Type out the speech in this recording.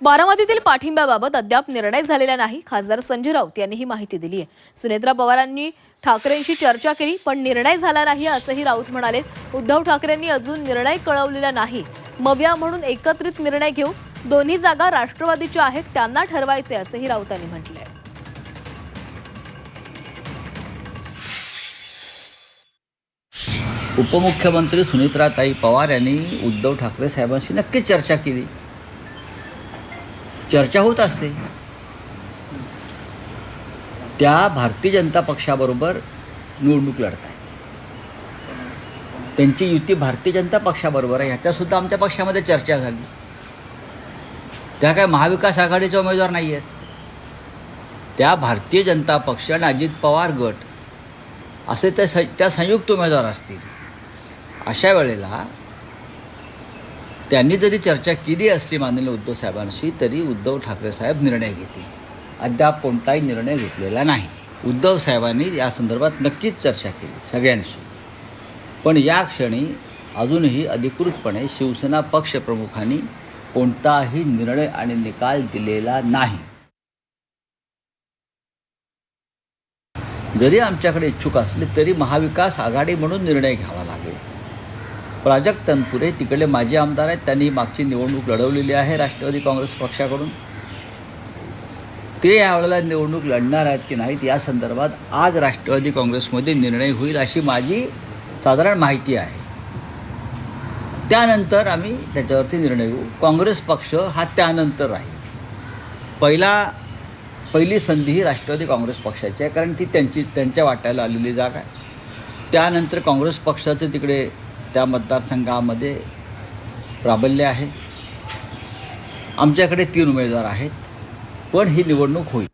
बारामतीतील पाठिंब्याबाबत अद्याप निर्णय झालेला नाही. खासदार संजय राऊत यांनी ही माहिती दिली आहे. सुनेत्रा पवारांनी ठाकरेंशी चर्चा केली पण निर्णय झाला नाही असंही राऊत म्हणाले. उद्धव ठाकरेंनी अजून निर्णय कळवलेला नाही. मव्या म्हणून एकत्रित निर्णय घेऊ. दोन्ही जागा राष्ट्रवादीच्या आहेत, त्यांना ठरवायचे असंही राऊतांनी म्हटलंय. उपमुख्यमंत्री सुनेत्राताई पवार यांनी उद्धव ठाकरे साहेबांशी नक्कीच चर्चा केली. चर्चा होत असते. त्या भारतीय जनता पक्षाबरोबर निवडणूक लढत आहे. त्यांची युती भारतीय जनता पक्षाबरोबर आहे. ह्याच्या सुद्धा आमच्या पक्षामध्ये चर्चा झाली. त्या काय महाविकास आघाडीचे उमेदवार नाही आहेत. त्या भारतीय जनता पक्ष आणि अजित पवार गट असे त्या संयुक्त उमेदवार असतील. अशा वेळेला त्यांनी जरी चर्चा केली असली माननीय उद्धव साहेबांशी तरी उद्धव ठाकरे साहेब निर्णय घेतील. अद्याप कोणताही निर्णय घेतलेला नाही. उद्धव साहेबांनी या संदर्भात नक्कीच चर्चा केली सगळ्यांशी. पण या क्षणी अजूनही अधिकृतपणे शिवसेना पक्षप्रमुखांनी कोणताही निर्णय आणि निकाल दिलेला नाही. जरी आमच्याकडे इच्छुक असले तरी महाविकास आघाडी म्हणून निर्णय घ्यावा लागेल. प्राजक्त तनपुरे तिकडले माजी आमदार आहेत. त्यांनी मागची निवडणूक लढवलेली आहे राष्ट्रवादी काँग्रेस पक्षाकडून. ते यावेळेला निवडणूक लढणार आहेत की नाहीत या संदर्भात आज राष्ट्रवादी काँग्रेसमध्ये निर्णय होईल अशी माझी साधारण माहिती आहे. त्यानंतर आम्ही त्याच्यावरती निर्णय घेऊ. काँग्रेस पक्ष हा त्यानंतर राहील. पहिली संधी ही राष्ट्रवादी काँग्रेस पक्षाची आहे, कारण ती त्यांच्या वाट्याला आलेली जागा आहे. त्यानंतर काँग्रेस पक्षाचं तिकडे त्या मतदारसंघामध्ये प्राबल्य आहे. आमच्याकडे 3 उमेदवार आहेत. पण ही निवडणूक होईल.